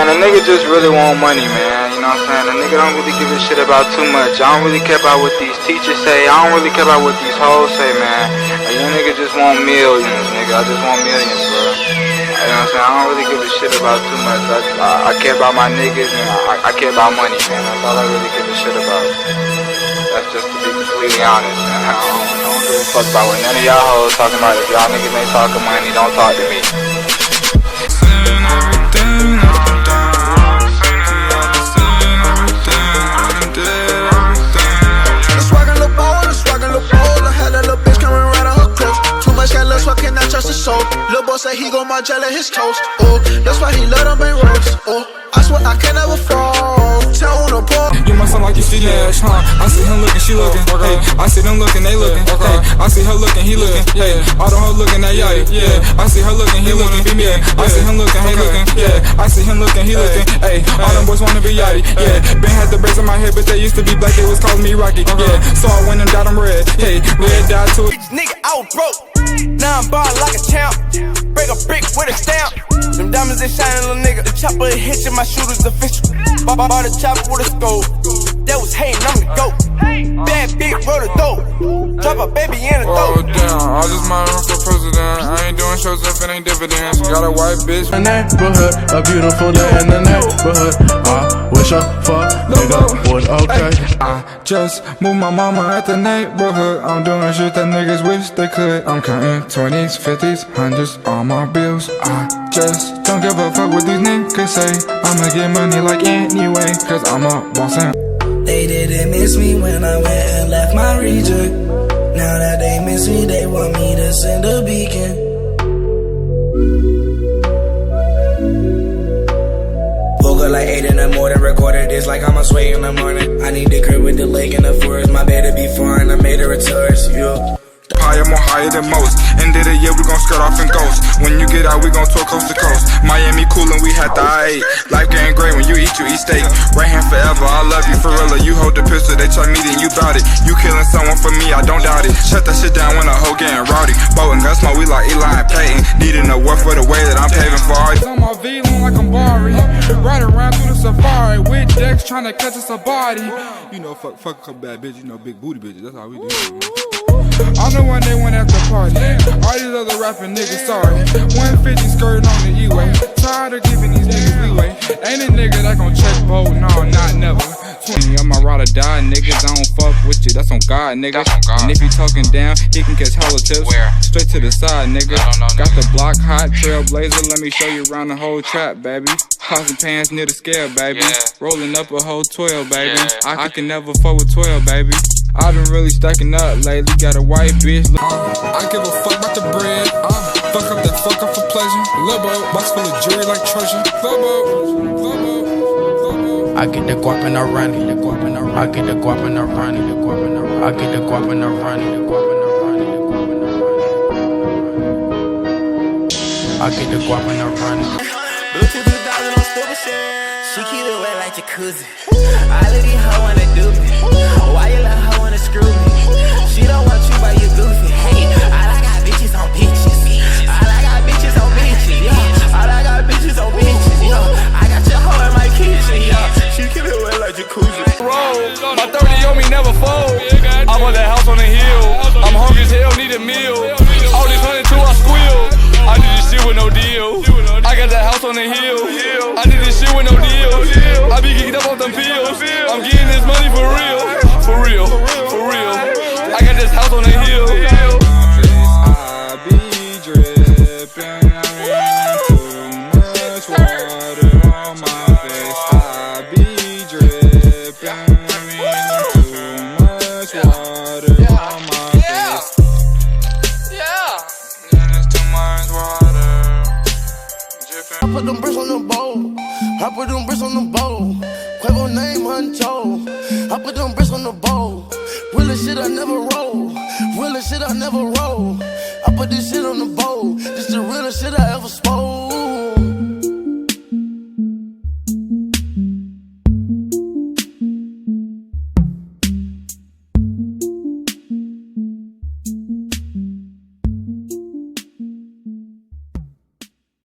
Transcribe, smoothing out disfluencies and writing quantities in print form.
man, a nigga just really want money, man. You know what I'm saying? A nigga don't really give a shit about too much. I don't really care about what these teachers say. I don't really care about what these hoes say, man. A young nigga just want millions, nigga. I just want millions, bro. You know what I'm saying? I don't really give a shit about too much. I care about my niggas and I care about money, man. That's all I really give a shit about. That's just to be completely honest, man. I don't give a fuck about what none of y'all hoes talking about. If y'all niggas ain't talking money, don't talk to me. Lil' boy say he gon' Margiela his toast. Oh, that's why he let them in ropes. Oh, I swear I can never fall. Tell on the poor. You must sound like you see Nash, huh? I see him looking, she looking. Hey, I see them looking, they looking. Hey, I see her looking, he looking. Hey, all them her looking, that yachty. Yeah, I see her looking, he looking. Yeah, I see him looking, he looking. Yeah, I see him looking, he looking. Hey, all them boys wanna be yachty. Yeah, Ben had the braids on my head, but they used to be black. They was calling me Rocky. Yeah, so I went and got them red. Hey, red dot to it. Nigga, I was broke. Now I'm ballin' like a champ. Break a brick with a stamp. Them diamonds, they shining, little nigga. The chopper hitchin', my shooter's official. Bought the chopper with a scope. That was hatin', I'm the GOAT. Bad bitch, roll the dope. Drop a baby in the Oh, dope. damn, I just might run for president. I ain't doing shows if it ain't dividends. Got a white bitch. A neighborhood, a beautiful day in the neighborhood. I wish a fuck nigga would, okay. I just moved my mama at the neighborhood. I'm doing shit that niggas wish they could. I'm counting 20s, 50s, 100s, all my bills. I just don't give a fuck what these niggas say. I'ma get money like anyway, cause I'm a boss and they didn't miss me when I went and left my region. Now that they miss me, they want me to send a beacon. Woke up like 8 in the morning, recorded this like I'm a sway in the morning. I need the crib with the lake and the forest, my bed to be foreign, I made her a tourist, yeah. higher, more higher than most. End of the year, we gon' skirt off and ghost. When you get out, we gon' tour coast to coast. Miami coolin', we had the I-8. Life getting great when you eat steak. Right hand forever, I love you for real. You hold the pistol, they try me, then you bout it. You killing someone for me, I don't doubt it. Shut that shit down when a hoe getting rowdy. Bow and gun smoke, we like Eli and Peyton. Need an award for the way that I'm paving for all. On my V, like I'm Bari. Ride around through the safari with Dex trying to catch us a body. You know, fuck a couple bad bitches, you know, big booty bitches. That's how we do it. I'm the one they went after party. All these other rapping niggas sorry. 150 skirting on the E-way. Tired of giving these niggas leeway. Ain't a nigga that gon' check boat, no, not never. 20, I'm my ride or die, niggas. I don't fuck with you, that's on God, nigga. And if he talking down, he can catch hella tips. Straight to the side, nigga. Got the block hot, trailblazer. Let me show you around the whole trap, baby. Possum pants near the scale, baby. Rolling up a whole 12, baby. I can never fuck with 12, baby. I been really stacking up lately, got a white bitch. I give a fuck about the bread. Fuck up that fuck up for pleasure. Lobo, box full of jewelry like treasure. Lobo. I get the guap and I run it. I get the guap and I run it. I get the guap and I run it. I get the guap and I run it. Bluetooth 2000 on stupid shit. She keep it wet like jacuzzi. All of these hoes wanna do me. Why you let her wanna screw me? She don't want you, but you goofy. Hey, all I got bitches on bitches. All I got bitches on bitches. Yeah. All I got bitches on bitches. Yeah. I got your hoe in my kitchen. Yeah. She keep it wet like jacuzzi. Roll, my 30 on me never fold. I want that house on the hill. I'm hungry as hell, need a meal. All this 102 I squeal. I did this shit with no deal. I got that house on the hill. I did this shit with no deal. I be geeked up off them pills. I'm getting this money for real. For real. I got this house on the hill. I be dripping. Too much water on my face. I be dripping. Too much water on my face. I put them bricks on the bowl. I put them bricks on the bowl. Quavo name untold. I put them bricks on the bowl. Realest shit I never roll. Realest shit I never roll. I put this shit on the bowl. This the realest shit I ever spoke.